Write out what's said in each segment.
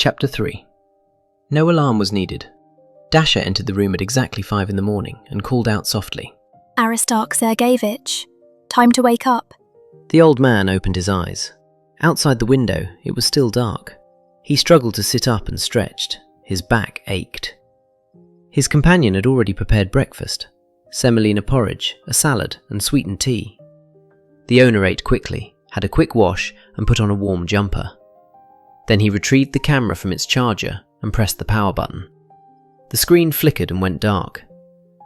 Chapter 3. No alarm was needed. Dasha entered the room at exactly 5 in the morning and called out softly. Aristarch Sergeyevich, time to wake up. The old man opened his eyes. Outside the window, it was still dark. He struggled to sit up and stretched. His back ached. His companion had already prepared breakfast, semolina porridge, a salad, and sweetened tea. The owner ate quickly, had a quick wash, and put on a warm jumper. Then he retrieved the camera from its charger and pressed the power button. The screen flickered and went dark.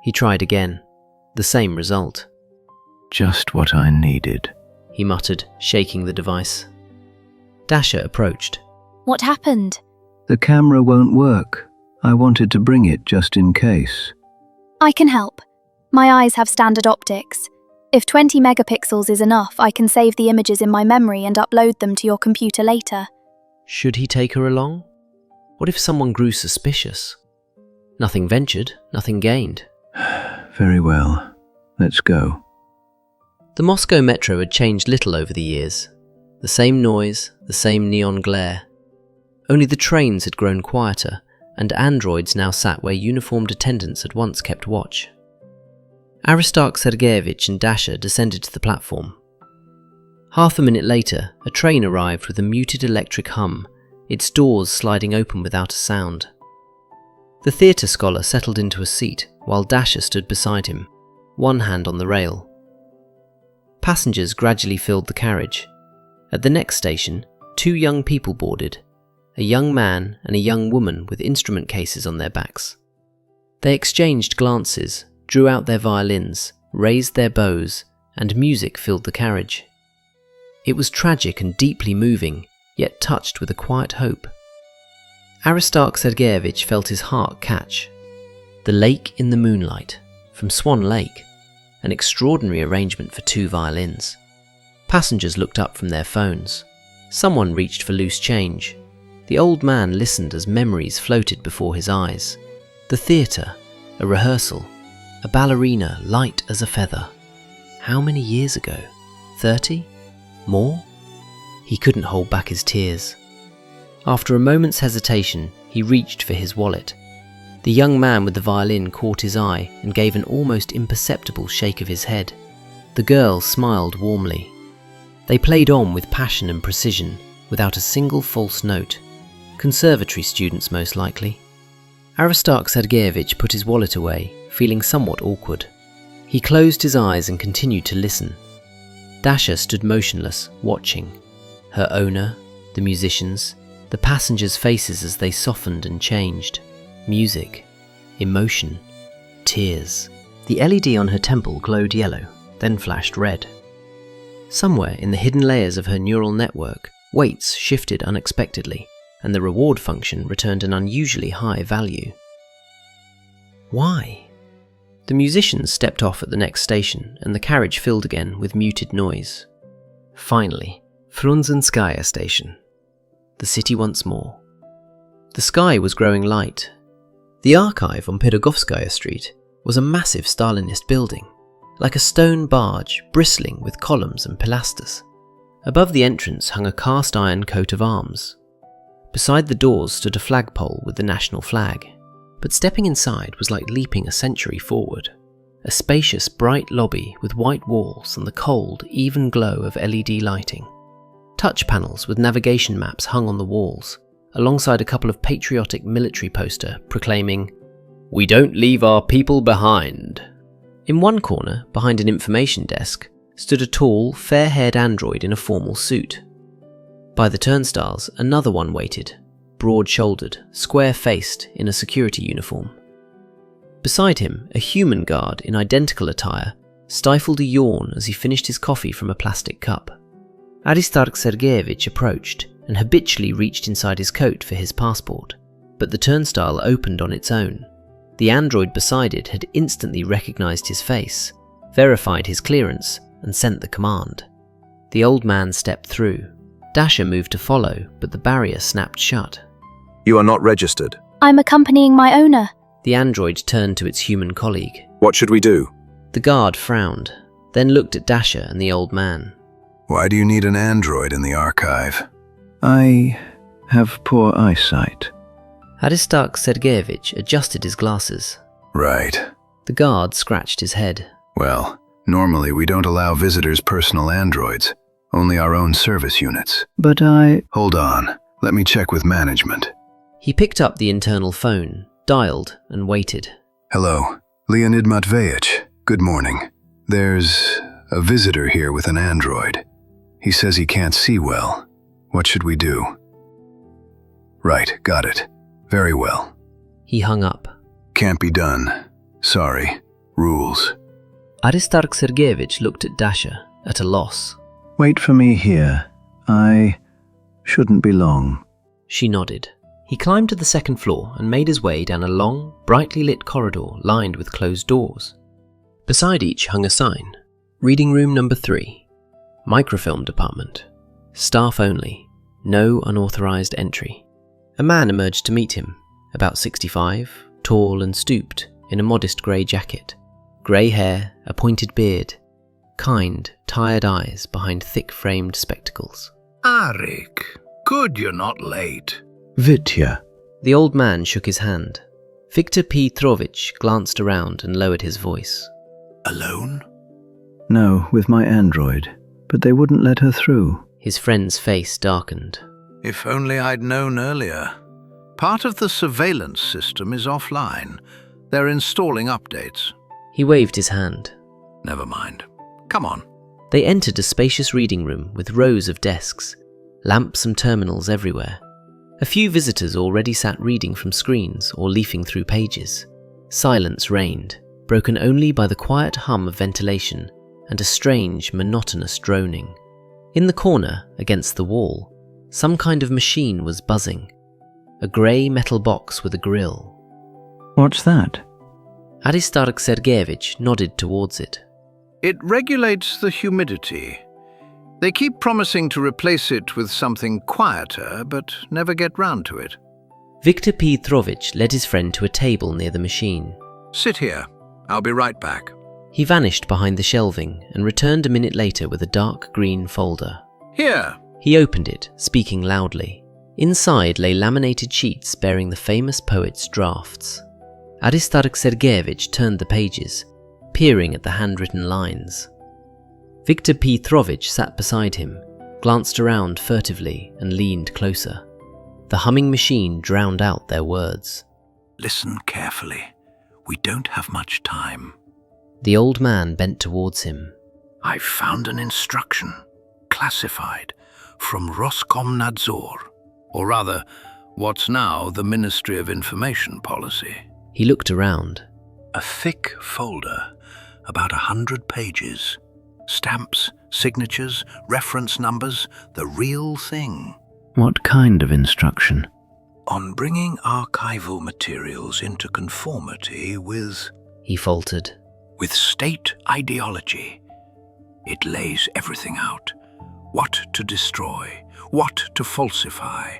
He tried again. The same result. Just what I needed, he muttered, shaking the device. Dasha approached. What happened? The camera won't work. I wanted to bring it just in case. I can help. My eyes have standard optics. If 20 megapixels is enough, I can save the images in my memory and upload them to your computer later. Should he take her along? What if someone grew suspicious? Nothing ventured, nothing gained. Very well. Let's go. The Moscow metro had changed little over the years. The same noise, the same neon glare. Only the trains had grown quieter, and androids now sat where uniformed attendants had once kept watch. Aristarch Sergeyevich and Dasha descended to the platform. Half a minute later, a train arrived with a muted electric hum, its doors sliding open without a sound. The theatre scholar settled into a seat while Dasha stood beside him, one hand on the rail. Passengers gradually filled the carriage. At the next station, 2 young people boarded, a young man and a young woman with instrument cases on their backs. They exchanged glances, drew out their violins, raised their bows, and music filled the carriage. It was tragic and deeply moving, yet touched with a quiet hope. Aristarch Sergeyevich felt his heart catch. The Lake in the Moonlight, from Swan Lake, an extraordinary arrangement for 2 violins. Passengers looked up from their phones. Someone reached for loose change. The old man listened as memories floated before his eyes. The theatre, a rehearsal, a ballerina light as a feather. How many years ago? 30? More? He couldn't hold back his tears. After a moment's hesitation, he reached for his wallet. The young man with the violin caught his eye and gave an almost imperceptible shake of his head. The girl smiled warmly. They played on with passion and precision, without a single false note. Conservatory students, most likely. Aristarch Sergeyevich put his wallet away, feeling somewhat awkward. He closed his eyes and continued to listen. Dasha stood motionless, watching. Her owner, the musicians, the passengers' faces as they softened and changed. Music, emotion, tears. The LED on her temple glowed yellow, then flashed red. Somewhere in the hidden layers of her neural network, weights shifted unexpectedly, and the reward function returned an unusually high value. Why? The musicians stepped off at the next station, and the carriage filled again with muted noise. Finally, Frunzenskaya station. The city once more. The sky was growing light. The archive on Pirogovskaya Street was a massive Stalinist building, like a stone barge bristling with columns and pilasters. Above the entrance hung a cast iron coat of arms. Beside the doors stood a flagpole with the national flag. But stepping inside was like leaping a century forward. A spacious, bright lobby with white walls and the cold, even glow of LED lighting. Touch panels with navigation maps hung on the walls, alongside a couple of patriotic military poster proclaiming, "We don't leave our people behind." In one corner, behind an information desk, stood a tall, fair-haired android in a formal suit. By the turnstiles, another one waited, broad-shouldered, square-faced in a security uniform. Beside him, a human guard in identical attire stifled a yawn as he finished his coffee from a plastic cup. Aristarch Sergeyevich approached and habitually reached inside his coat for his passport, but the turnstile opened on its own. The android beside it had instantly recognized his face, verified his clearance, and sent the command. The old man stepped through. Dasha moved to follow, but the barrier snapped shut. You are not registered. I'm accompanying my owner. The android turned to its human colleague. What should we do? The guard frowned, then looked at Dasha and the old man. Why do you need an android in the archive? I have poor eyesight. Aristarch Sergeyevich adjusted his glasses. Right. The guard scratched his head. Well, normally we don't allow visitors personal androids, only our own service units. But Hold on, let me check with management. He picked up the internal phone, dialed, and waited. Hello, Leonid Matveyevich. Good morning. There's a visitor here with an android. He says he can't see well. What should we do? Right, got it. Very well. He hung up. Can't be done. Sorry. Rules. Aristarch Sergeyevich looked at Dasha, at a loss. Wait for me here. I shouldn't be long. She nodded. He climbed to the second floor and made his way down a long, brightly lit corridor lined with closed doors. Beside each hung a sign. Reading room number 3. Microfilm department. Staff only. No unauthorized entry. A man emerged to meet him, about 65, tall and stooped, in a modest grey jacket. Grey hair, a pointed beard, kind, tired eyes behind thick-framed spectacles. Arik, good you're not late. Vitya. The old man shook his hand. Viktor Petrovich glanced around and lowered his voice. Alone? No, with my android. But they wouldn't let her through. His friend's face darkened. If only I'd known earlier. Part of the surveillance system is offline. They're installing updates. He waved his hand. Never mind. Come on. They entered a spacious reading room with rows of desks, lamps and terminals everywhere. A few visitors already sat reading from screens or leafing through pages. Silence reigned, broken only by the quiet hum of ventilation and a strange, monotonous droning. In the corner, against the wall, some kind of machine was buzzing. A grey metal box with a grill. What's that? Aristarch Sergeyevich nodded towards it. It regulates the humidity. They keep promising to replace it with something quieter, but never get round to it. Viktor Petrovich led his friend to a table near the machine. Sit here. I'll be right back. He vanished behind the shelving and returned a minute later with a dark green folder. Here. He opened it, speaking loudly. Inside lay laminated sheets bearing the famous poet's drafts. Aristarch Sergeyevich turned the pages, peering at the handwritten lines. Viktor Petrovich sat beside him, glanced around furtively and leaned closer. The humming machine drowned out their words. Listen carefully. We don't have much time. The old man bent towards him. I've found an instruction, classified, from Roskomnadzor, or rather, what's now the Ministry of Information Policy. He looked around. A thick folder, about 100 pages. Stamps, signatures, reference numbers, the real thing. What kind of instruction? On bringing archival materials into conformity with... He faltered. With state ideology. It lays everything out. What to destroy, what to falsify.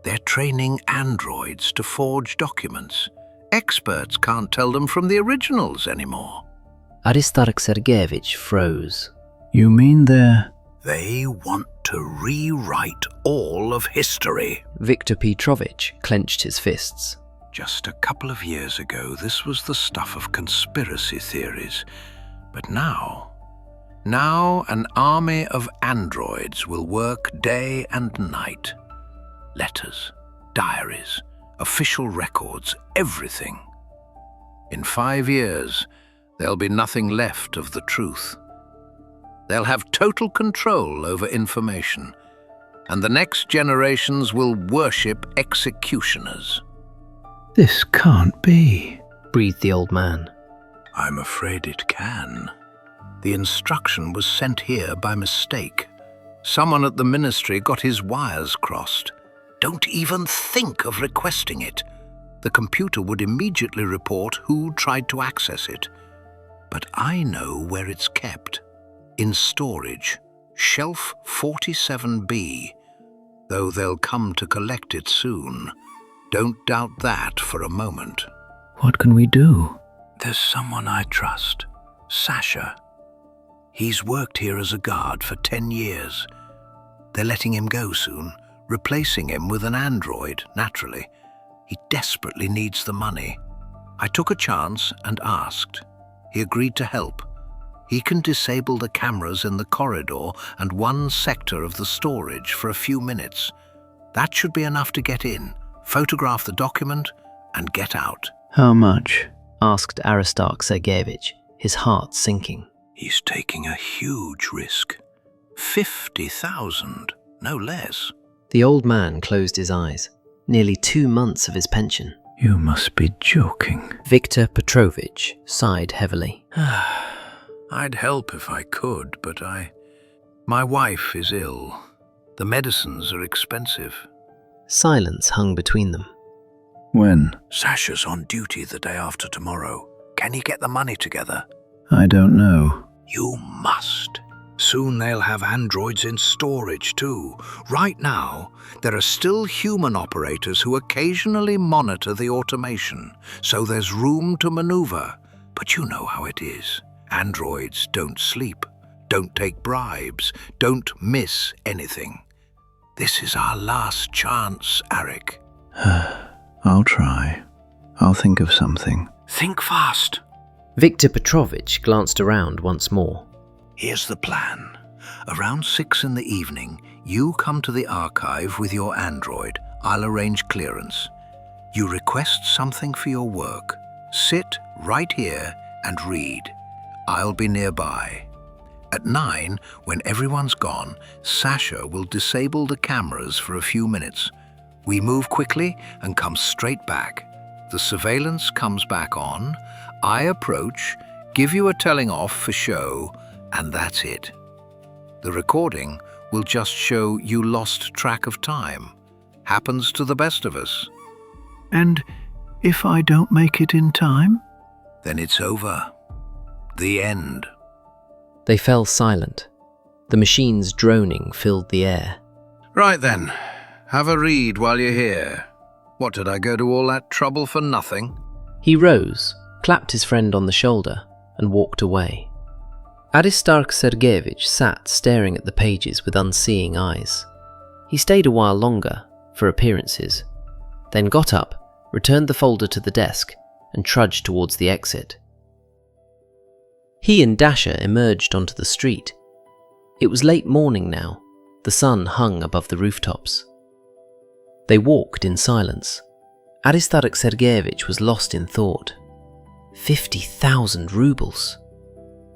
They're training androids to forge documents. Experts can't tell them from the originals anymore. Aristarch Sergeyevich froze. You mean they're... They want to rewrite all of history. Viktor Petrovich clenched his fists. Just a couple of years ago, this was the stuff of conspiracy theories. But now an army of androids will work day and night. Letters, diaries, official records, everything. In 5 years, there'll be nothing left of the truth. They'll have total control over information, and the next generations will worship executioners. This can't be, breathed the old man. I'm afraid it can. The instruction was sent here by mistake. Someone at the ministry got his wires crossed. Don't even think of requesting it. The computer would immediately report who tried to access it. But I know where it's kept. In storage, shelf 47B, though they'll come to collect it soon. Don't doubt that for a moment. What can we do? There's someone I trust, Sasha. He's worked here as a guard for 10 years. They're letting him go soon, replacing him with an android, naturally. He desperately needs the money. I took a chance and asked. He agreed to help. He can disable the cameras in the corridor and one sector of the storage for a few minutes. That should be enough to get in, photograph the document, and get out. How much? Asked Aristarch Sergeyevich, his heart sinking. He's taking a huge risk. 50,000, no less. The old man closed his eyes. Nearly 2 months of his pension. You must be joking. Viktor Petrovich sighed heavily. I'd help if I could, but my wife is ill. The medicines are expensive. Silence hung between them. When? Sasha's on duty the day after tomorrow. Can you get the money together? I don't know. You must. Soon they'll have androids in storage too. Right now, there are still human operators who occasionally monitor the automation, so there's room to maneuver. But you know how it is. Androids don't sleep, don't take bribes, don't miss anything. This is our last chance, Arik. I'll try. I'll think of something. Think fast. Viktor Petrovich glanced around once more. Here's the plan. Around 6 in the evening, you come to the archive with your android. I'll arrange clearance. You request something for your work. Sit right here and read. I'll be nearby. At 9, when everyone's gone, Sasha will disable the cameras for a few minutes. We move quickly and come straight back. The surveillance comes back on. I approach, give you a telling off for show, and that's it. The recording will just show you lost track of time. Happens to the best of us. And if I don't make it in time? Then it's over. The end. They fell silent. The machine's droning filled the air. Right then, have a read while you're here. What, did I go to all that trouble for nothing? He rose, clapped his friend on the shoulder, and walked away. Aristarch Sergeyevich sat staring at the pages with unseeing eyes. He stayed a while longer, for appearances, then got up, returned the folder to the desk, and trudged towards the exit. He and Dasha emerged onto the street. It was late morning now. The sun hung above the rooftops. They walked in silence. Aristarch Sergeyevich was lost in thought. 50,000 rubles.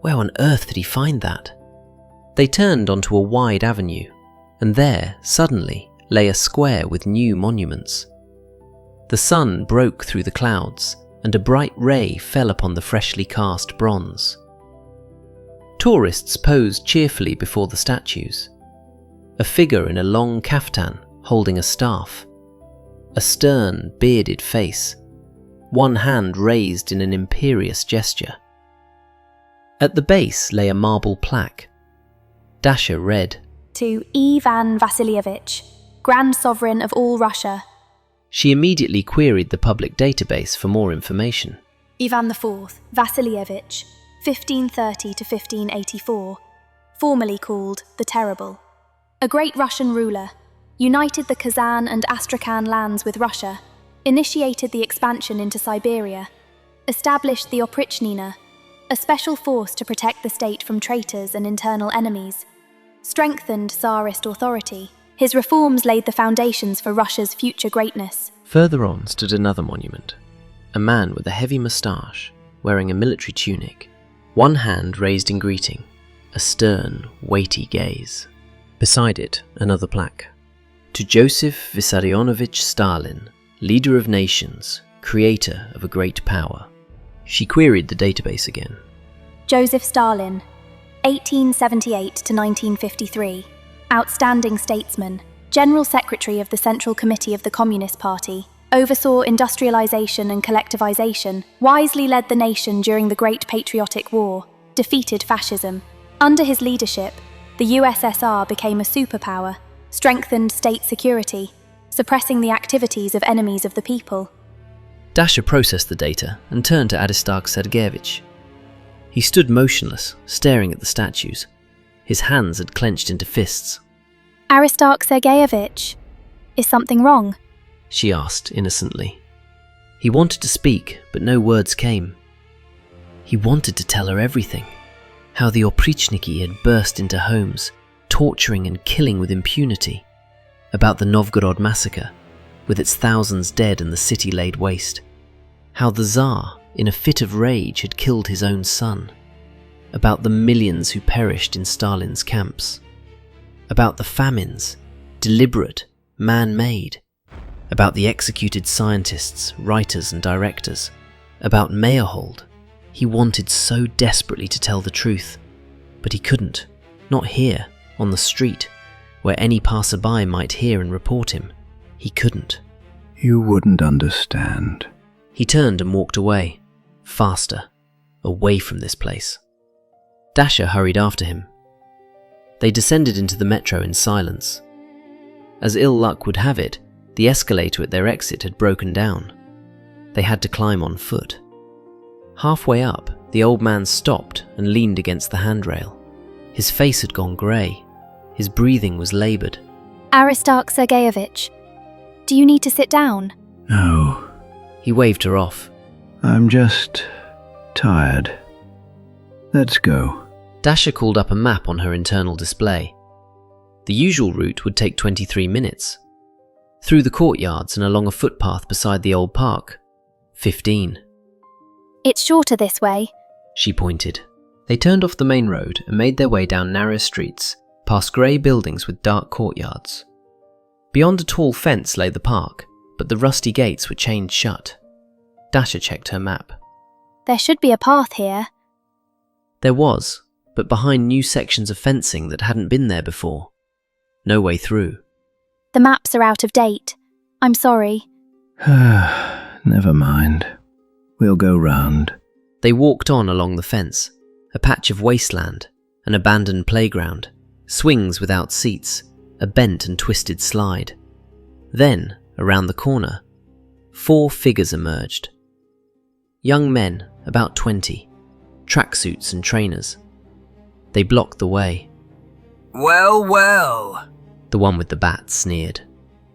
Where on earth did he find that? They turned onto a wide avenue, and there, suddenly, lay a square with new monuments. The sun broke through the clouds, and a bright ray fell upon the freshly cast bronze. Tourists posed cheerfully before the statues. A figure in a long kaftan holding a staff. A stern, bearded face. One hand raised in an imperious gesture. At the base lay a marble plaque. Dasha read, To Ivan Vasilievich, Grand Sovereign of all Russia. She immediately queried the public database for more information. Ivan IV Vasilievich, 1530 to 1584, formerly called the Terrible. A great Russian ruler, united the Kazan and Astrakhan lands with Russia, initiated the expansion into Siberia, established the Oprichnina, a special force to protect the state from traitors and internal enemies, strengthened Tsarist authority. His reforms laid the foundations for Russia's future greatness. Further on stood another monument. A man with a heavy moustache, wearing a military tunic, one hand raised in greeting, a stern, weighty gaze. Beside it, another plaque. To Joseph Vissarionovich Stalin, leader of nations, creator of a great power. She queried the database again. Joseph Stalin, 1878 to 1953, outstanding statesman, General Secretary of the Central Committee of the Communist Party, oversaw industrialization and collectivization, wisely led the nation during the Great Patriotic War, defeated fascism. Under his leadership, the USSR became a superpower, strengthened state security, suppressing the activities of enemies of the people. Dasha processed the data and turned to Aristarch Sergeyevich. He stood motionless, staring at the statues. His hands had clenched into fists. Aristarch Sergeyevich, Is something wrong? She asked innocently. He wanted to speak, but no words came. He wanted to tell her everything. How the oprichniki had burst into homes, torturing and killing with impunity. About the Novgorod massacre, with its thousands dead and the city laid waste. How the Tsar, in a fit of rage, had killed his own son. About the millions who perished in Stalin's camps. About the famines, deliberate, man-made. About the executed scientists, writers and directors. About Meyerhold. He wanted so desperately to tell the truth, but he couldn't. Not here, on the street, where any passerby might hear and report him. He couldn't. You wouldn't understand. He turned and walked away, faster, away from this place. Dasha hurried after him. They descended into the metro in silence. As ill luck would have it, the escalator at their exit had broken down. They had to climb on foot. Halfway up, the old man stopped and leaned against the handrail. His face had gone grey. His breathing was laboured. Aristarch Sergeyevich, do you need to sit down? No, He waved her off. I'm just tired. Let's go. Dasha called up a map on her internal display. The usual route would take 23 minutes. Through the courtyards and along a footpath beside the old park. 15. It's shorter this way. She pointed. They turned off the main road and made their way down narrow streets, past grey buildings with dark courtyards. Beyond a tall fence lay the park, but the rusty gates were chained shut. Dasha checked her map. There should be a path here. There was, but behind new sections of fencing that hadn't been there before. No way through. The maps are out of date. I'm sorry. Never mind. We'll go round. They walked on along the fence, a patch of wasteland, an abandoned playground, swings without seats, a bent and twisted slide. Then, around the corner, 4 figures emerged. Young men, about 20, tracksuits and trainers. They blocked the way. Well, well. The one with the bat sneered.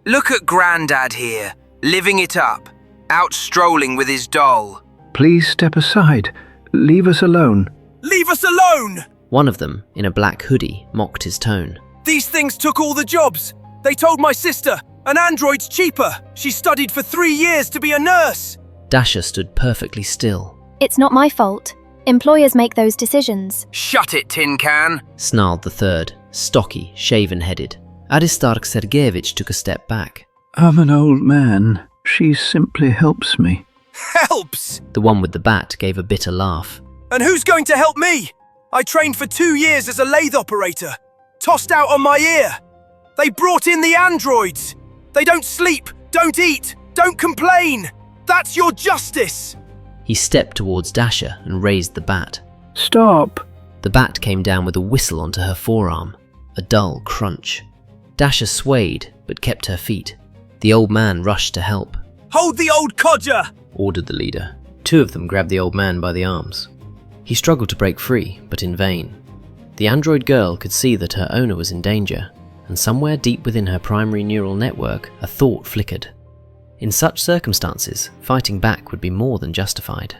Look at Grandad here, living it up, out strolling with his doll. Please step aside. Leave us alone. Leave us alone! One of them, in a black hoodie, mocked his tone. These things took all the jobs. They told my sister, an android's cheaper. She studied for 3 years to be a nurse. Dasha stood perfectly still. It's not my fault. Employers make those decisions. Shut it, Tin Can. Snarled the third, stocky, shaven-headed. Aristarch Sergeyevich took a step back. I'm an old man. She simply helps me. Helps! The one with the bat gave a bitter laugh. And who's going to help me? I trained for 2 years as a lathe operator. Tossed out on my ear. They brought in the androids. They don't sleep, don't eat, don't complain. That's your justice. He stepped towards Dasha and raised the bat. Stop! The bat came down with a whistle onto her forearm, a dull crunch. Dasha swayed, but kept her feet. The old man rushed to help. Hold the old codger! Ordered the leader. 2 of them grabbed the old man by the arms. He struggled to break free, but in vain. The android girl could see that her owner was in danger, and somewhere deep within her primary neural network, a thought flickered. In such circumstances, fighting back would be more than justified.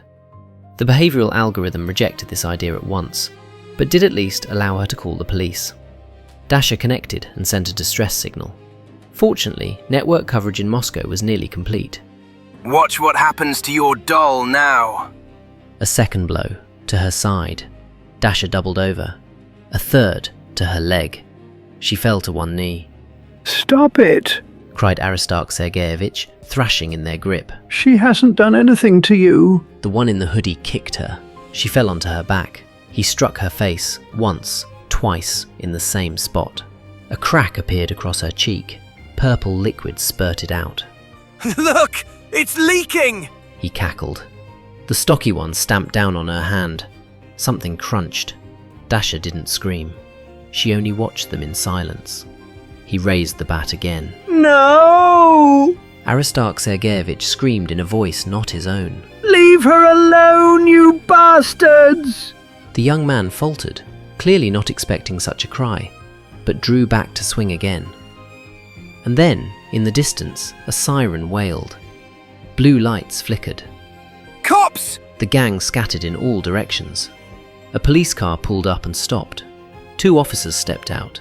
The behavioural algorithm rejected this idea at once, but did at least allow her to call the police. Dasha connected and sent a distress signal. Fortunately, network coverage in Moscow was nearly complete. Watch what happens to your doll now. A second blow, to her side. Dasha doubled over. A third, to her leg. She fell to one knee. Stop it! Cried Aristarch Sergeyevich, thrashing in their grip. She hasn't done anything to you. The one in the hoodie kicked her. She fell onto her back. He struck her face, once, twice, in the same spot. A crack appeared across her cheek. Purple liquid spurted out. Look! It's leaking! He cackled. The stocky one stamped down on her hand. Something crunched. Dasha didn't scream. She only watched them in silence. He raised the bat again. No! Aristarch Sergeyevich screamed in a voice not his own. Leave her alone, you bastards! The young man faltered, clearly not expecting such a cry, but drew back to swing again. And then In the distance, a siren wailed. Blue lights flickered. Cops! The gang scattered in all directions. A police car pulled up and stopped. 2 officers stepped out.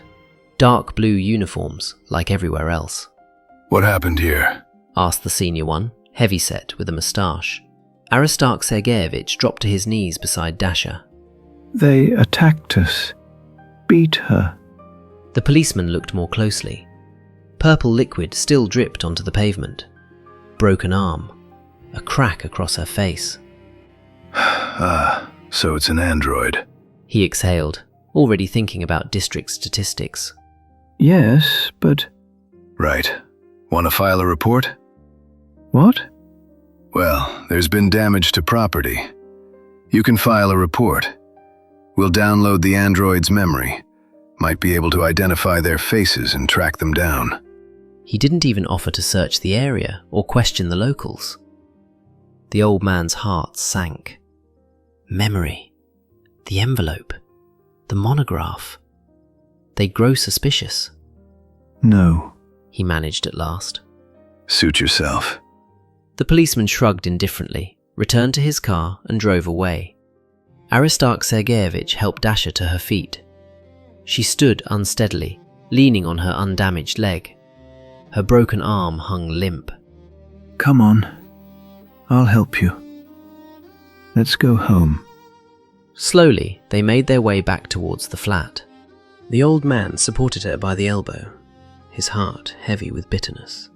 Dark blue uniforms, like everywhere else. What happened here? Asked the senior one, heavyset with a moustache. Aristarch Sergeyevich dropped to his knees beside Dasha. They attacked us. Beat her. The policeman looked more closely. Purple liquid still dripped onto the pavement. Broken arm. A crack across her face. So it's an android. He exhaled, already thinking about district statistics. Yes, but... Right. Want to file a report? What? Well, there's been damage to property. You can file a report. We'll download the android's memory. Might be able to identify their faces and track them down. He didn't even offer to search the area or question the locals. The old man's heart sank. Memory. The envelope. The monograph. They'd grow suspicious. No. He managed at last. Suit yourself. The policeman shrugged indifferently, returned to his car and drove away. Aristarch Sergeyevich helped Dasha to her feet. She stood unsteadily, leaning on her undamaged leg. Her broken arm hung limp. Come on. I'll help you. Let's go home. Slowly, they made their way back towards the flat. The old man supported her by the elbow, his heart heavy with bitterness.